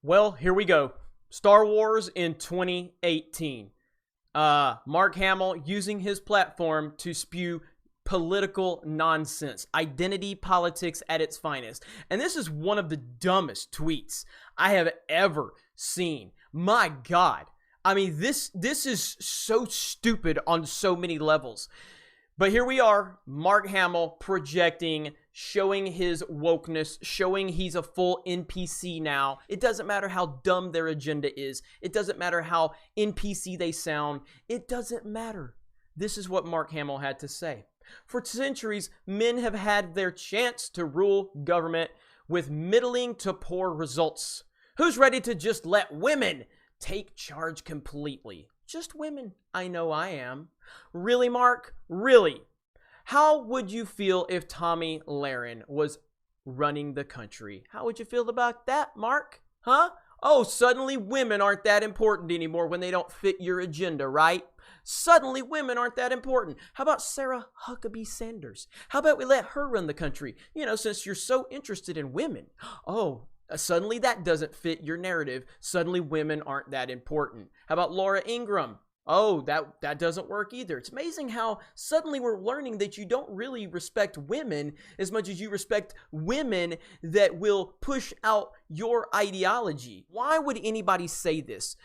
Well, here we go. Star Wars in 2018. Mark Hamill using his platform to spew political nonsense, identity politics at its finest. And this is one of the dumbest tweets I have ever seen. My God. I mean, this is so stupid on so many levels. But here we are, Mark Hamill projecting, showing his wokeness, showing he's a full NPC now. It doesn't matter how dumb their agenda is. It doesn't matter how NPC they sound. It doesn't matter. This is what Mark Hamill had to say. For centuries, men have had their chance to rule government with middling to poor results. Who's ready to just let women take charge completely? Just women. I know I am. Really, Mark? Really? How would you feel if Tomi Lahren was running the country? How would you feel about that, Mark? Huh? Oh, suddenly women aren't that important anymore when they don't fit your agenda, right? Suddenly women aren't that important. How about Sarah Huckabee Sanders? How about we let her run the country? You know, since you're so interested in women. Oh, suddenly that doesn't fit your narrative. Suddenly women aren't that important. How about Laura Ingraham? Oh, that doesn't work either. It's amazing how suddenly we're learning that you don't really respect women as much as you respect women that will push out your ideology. Why would anybody say this?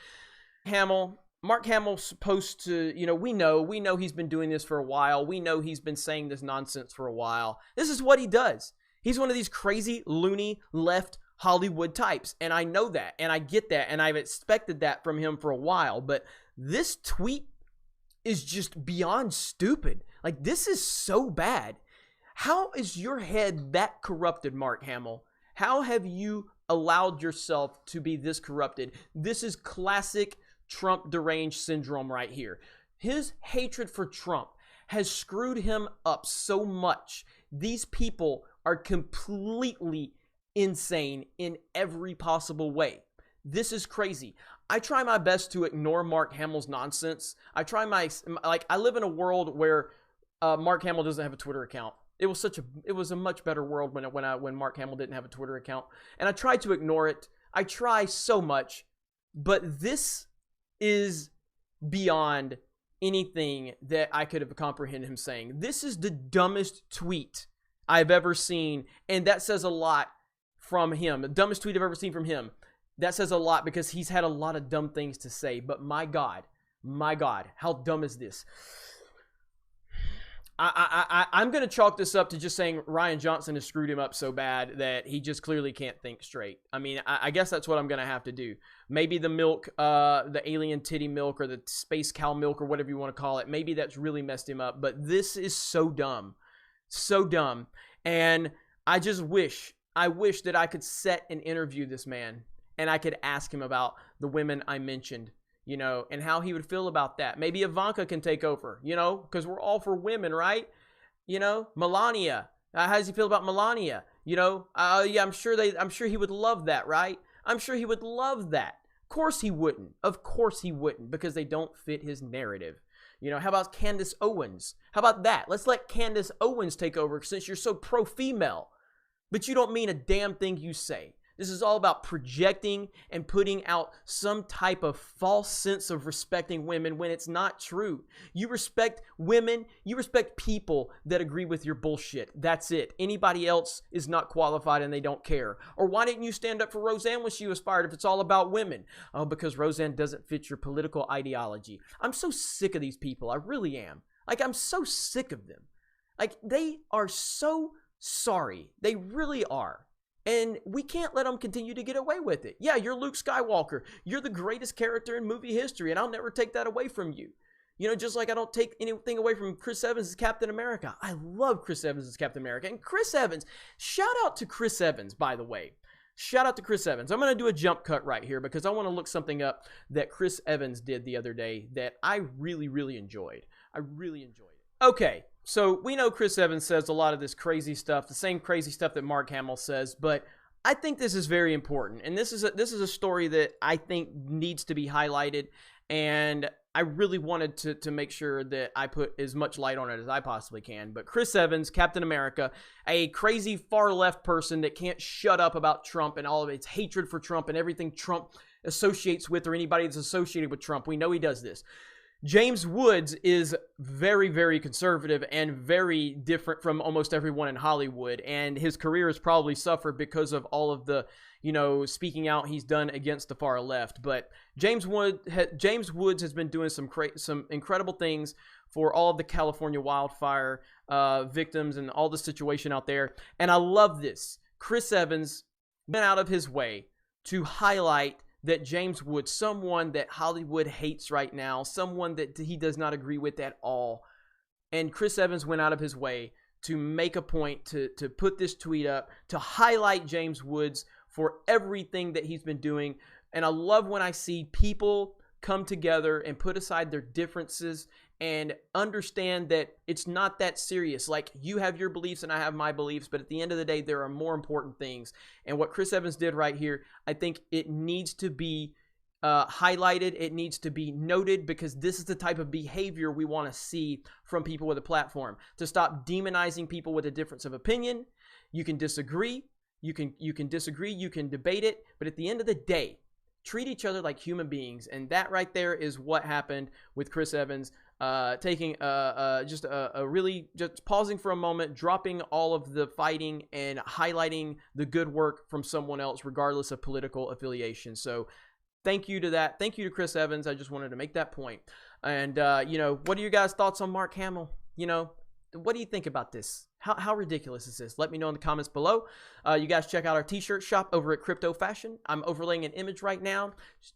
Mark Hamill's supposed to, we know he's been doing this for a while. We know he's been saying this nonsense for a while. This is what he does. He's one of these crazy, loony, left Hollywood types. And I know that, and I get that, and I've expected that from him for a while. But this tweet is just beyond stupid. Like, this is so bad. How is your head that corrupted, Mark Hamill? How have you allowed yourself to be this corrupted? This is classic Trump deranged syndrome right here. His hatred for Trump has screwed him up so much. These people are completely insane in every possible way. This is crazy. I try my best to ignore Mark Hamill's nonsense. I live in a world where Mark Hamill doesn't have a Twitter account. It was a much better world when Mark Hamill didn't have a Twitter account. And I try to ignore it. I try so much, but this is beyond anything that I could have comprehended him saying. This is the dumbest tweet I've ever seen, and that says a lot from him. The dumbest tweet I've ever seen from him. That says a lot because he's had a lot of dumb things to say, but my God, how dumb is this? I'm going to chalk this up to just saying Ryan Johnson has screwed him up so bad that he just clearly can't think straight. I mean, I guess that's what I'm going to have to do. Maybe the milk, the alien titty milk or the space cow milk or whatever you want to call it, maybe that's really messed him up. But this is so dumb. So dumb. And I wish that I could set and interview this man and I could ask him about the women I mentioned, and how he would feel about that. Maybe Ivanka can take over, because we're all for women, right? Melania. How does he feel about Melania? Yeah, I'm sure he would love that, right? I'm sure he would love that. Of course he wouldn't. Of course he wouldn't, because they don't fit his narrative. How about Candace Owens? How about that? Let's let Candace Owens take over since you're so pro-female, but you don't mean a damn thing you say. This is all about projecting and putting out some type of false sense of respecting women when it's not true. You respect women, you respect people that agree with your bullshit. That's it. Anybody else is not qualified and they don't care. Or why didn't you stand up for Roseanne when she was fired if it's all about women? Oh, because Roseanne doesn't fit your political ideology. I'm so sick of these people. I really am. I'm so sick of them. They are so sorry. They really are. And we can't let them continue to get away with it. Yeah, you're Luke Skywalker. You're the greatest character in movie history, and I'll never take that away from you. Just like I don't take anything away from Chris Evans as Captain America. I love Chris Evans as Captain America. And Chris Evans, shout out to Chris Evans, by the way. Shout out to Chris Evans. I'm going to do a jump cut right here because I want to look something up that Chris Evans did the other day that I really, really enjoyed. I really enjoyed it. Okay. So we know Chris Evans says a lot of this crazy stuff, the same crazy stuff that Mark Hamill says, but I think this is very important. And this is a story that I think needs to be highlighted. And I really wanted to make sure that I put as much light on it as I possibly can. But Chris Evans, Captain America, a crazy far left person that can't shut up about Trump and all of its hatred for Trump and everything Trump associates with, or anybody that's associated with Trump. We know he does this. James Woods is very, very conservative and very different from almost everyone in Hollywood. And his career has probably suffered because of all of the, speaking out he's done against the far left. But James Woods has been doing some incredible things for all of the California wildfire victims and all the situation out there. And I love this. Chris Evans went out of his way to highlight that James Woods, someone that Hollywood hates right now, someone that he does not agree with at all. And Chris Evans went out of his way to make a point to put this tweet up, to highlight James Woods for everything that he's been doing. And I love when I see people come together and put aside their differences and understand that it's not that serious. Like, you have your beliefs and I have my beliefs, but at the end of the day, there are more important things. And what Chris Evans did right here, I think it needs to be highlighted. It needs to be noted, because this is the type of behavior we want to see from people with a platform. To stop demonizing people with a difference of opinion. You can disagree. You can disagree. You can debate it. But at the end of the day, treat each other like human beings. And that right there is what happened with Chris Evans. Taking just pausing for a moment, dropping all of the fighting and highlighting the good work from someone else, regardless of political affiliation. So thank you to that. Thank you to Chris Evans. I just wanted to make that point. And, what are your guys' thoughts on Mark Hamill? What do you think about this? How ridiculous is this? Let me know in the comments below. You guys check out our t-shirt shop over at Crypto Fashion. I'm overlaying an image right now.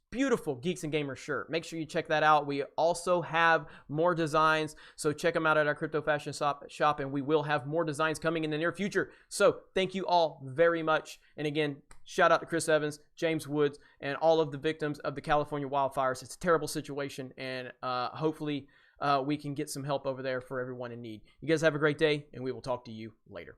Beautiful Geeks and Gamers shirt. Make sure you check that out. We also have more designs, so check them out at our Crypto Fashion shop, and we will have more designs coming in the near future. So thank you all very much. And again, shout out to Chris Evans, James Woods, and all of the victims of the California wildfires. It's a terrible situation, and hopefully we can get some help over there for everyone in need. You guys have a great day, and we will talk to you later.